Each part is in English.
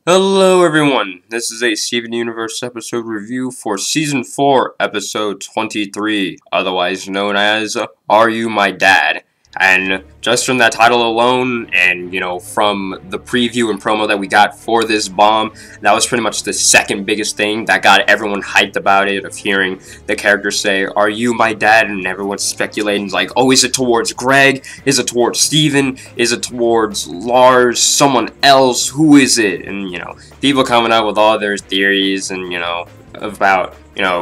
Hello everyone, this is a Steven Universe episode review for Season 4, Episode 23, otherwise known as Are You My Dad? And just from that title alone, and from the preview and promo that we got for this bomb, that was pretty much the second biggest thing that got everyone hyped about it, of hearing the characters say, "Are you my dad?" And everyone's speculating, like, oh, is it towards Greg? Is it towards Steven? Is it towards Lars? Someone else? Who is it? And, people coming up with all their theories and, about,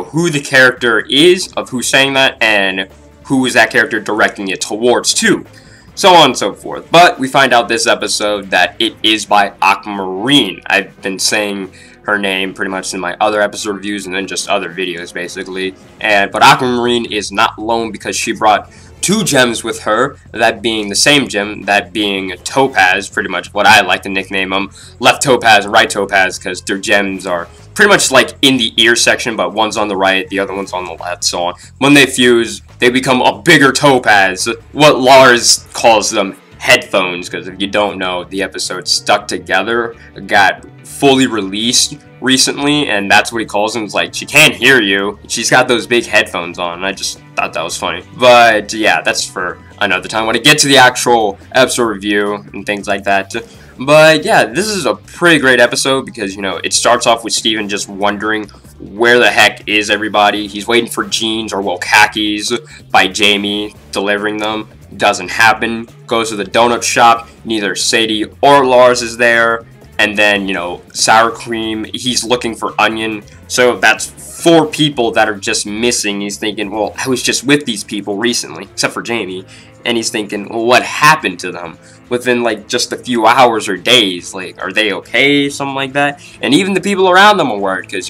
who the character is, of who's saying that, and who is that character directing it towards too, so on and so forth. But we find out this episode that it is by Aquamarine. I've been saying her name pretty much in my other episode reviews and then just other videos basically. But Aquamarine is not alone because she brought two gems with her, that being the same gem, that being Topaz, pretty much what I like to nickname them, left Topaz and right Topaz, because their gems are pretty much like in the ear section, but one's on the right, the other one's on the left, so on. When they fuse, they become a bigger Topaz, what Lars calls them headphones, because if you don't know, the episode Stuck Together got fully released recently, and that's what he calls them. It's like, she can't hear you, she's got those big headphones on, and I just thought that was funny. But yeah, that's for another time when I get to the actual episode review and things like that. But yeah, this is a pretty great episode because, it starts off with Steven just wondering where the heck is everybody. He's waiting for jeans, or well, khakis, by Jamie, delivering them. Doesn't happen. Goes to the donut shop. Neither Sadie or Lars is there. And then, sour cream, he's looking for onion. So that's 4 people that are just missing. He's thinking, well, I was just with these people recently, except for Jamie. And he's thinking, well, what happened to them within, like, just a few hours or days? Like, are they okay? Something like that. And even the people around them are worried because,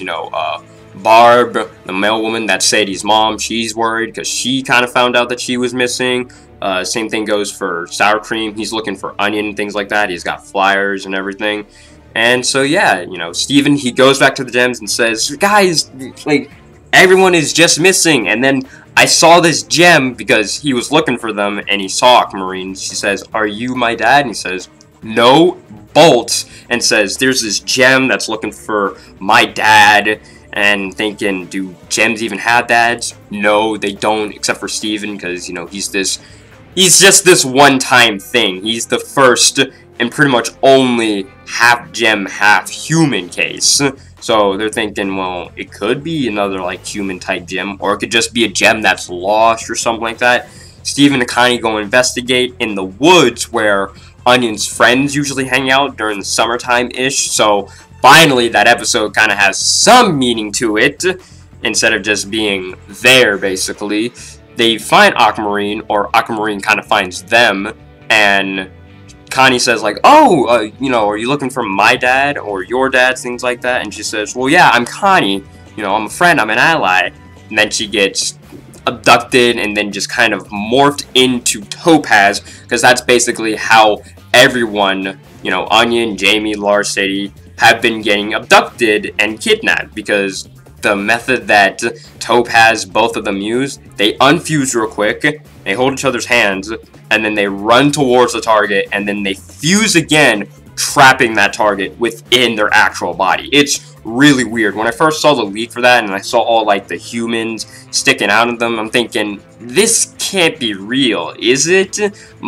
Barb, the mail woman, that's Sadie's mom, she's worried because she kind of found out that she was missing. Same thing goes for sour cream. He's looking for onion and things like that. He's got flyers and everything. And so, yeah, Steven, he goes back to the gems and says, guys, like, everyone is just missing. And then I saw this gem because he was looking for them, and he saw Aquamarine. She says, "Are you my dad?" And he says, "No," bolts, and says, "There's this gem that's looking for my dad." And thinking, do gems even have dads? No, they don't, except for Steven, because, he's just this one-time thing. He's the first and pretty much only half-gem, half-human case. So they're thinking, well, it could be another, like, human-type gem, or it could just be a gem that's lost or something like that. Steven and Connie go investigate in the woods where Onion's friends usually hang out during the summertime-ish, so finally that episode kind of has some meaning to it, instead of just being there, basically. They find Aquamarine, or Aquamarine kind of finds them, and Connie says, like, oh, are you looking for my dad or your dad, things like that? And she says, well, yeah, I'm Connie, I'm a friend, I'm an ally. And then she gets abducted and then just kind of morphed into Topaz, because that's basically how everyone, Onion, Jamie, Lars, Sadie, have been getting abducted and kidnapped, because the method that Topaz, both of them use, they unfuse real quick, they hold each other's hands, and then they run towards the target, and then they fuse again, trapping that target within their actual body. It's really weird. When I first saw the leak for that, and I saw all, like, the humans sticking out of them, I'm thinking, this can't be real, is it?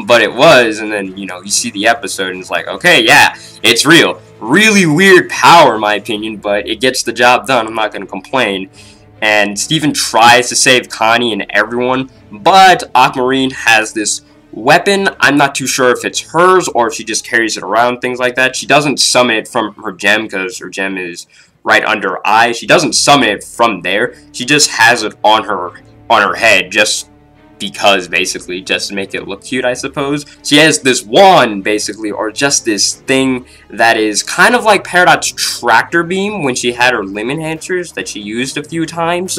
But it was, and then, you see the episode, and it's like, okay, yeah, it's real. Really weird power, in my opinion, but it gets the job done. I'm not going to complain. And Steven tries to save Connie and everyone, but Aquamarine has this weapon. I'm not too sure if it's hers or if she just carries it around, things like that. She doesn't summon it from her gem because her gem is right under her eye. She doesn't summon it from there. She just has it on her head, just because, basically, just to make it look cute, I suppose. She has this wand, basically, or just this thing that is kind of like Paradox Tractor Beam when she had her limb enhancers that she used a few times,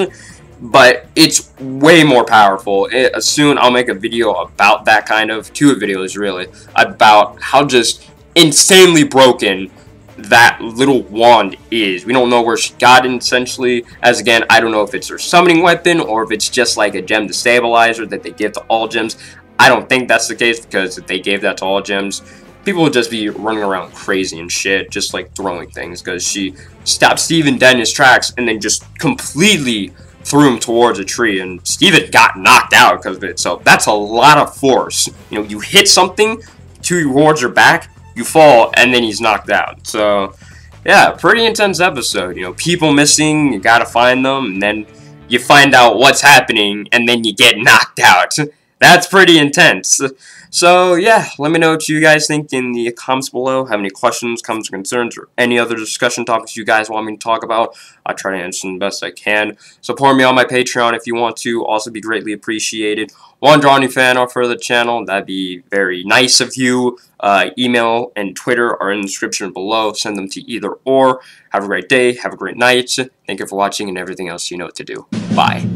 but it's way more powerful. Soon I'll make a video about that, kind of, 2 videos really, about how just insanely broken that little wand is. We don't know where she got it, essentially, as again, I don't know if it's her summoning weapon or if it's just like a gem destabilizer that they give to all gems. I don't think that's the case, because if they gave that to all gems, people would just be running around crazy and shit, just like throwing things, because she stopped Steven dead in his tracks and then just completely threw him towards a tree, and Steven got knocked out because of it. So that's a lot of force. You know, you hit something towards your back, you fall, and then he's knocked out. So yeah, pretty intense episode. You know, people missing, you gotta find them, and then you find out what's happening, and then you get knocked out. That's pretty intense. So yeah, let me know what you guys think in the comments below. Have any questions, comments, or concerns, or any other discussion topics you guys want me to talk about? I'll try to answer them the best I can. Support me on my Patreon if you want to. Also be greatly appreciated. Want to draw any fan art for the channel? That'd be very nice of you. Email and Twitter are in the description below. Send them to either or. Have a great day. Have a great night. Thank you for watching and everything else you know what to do. Bye.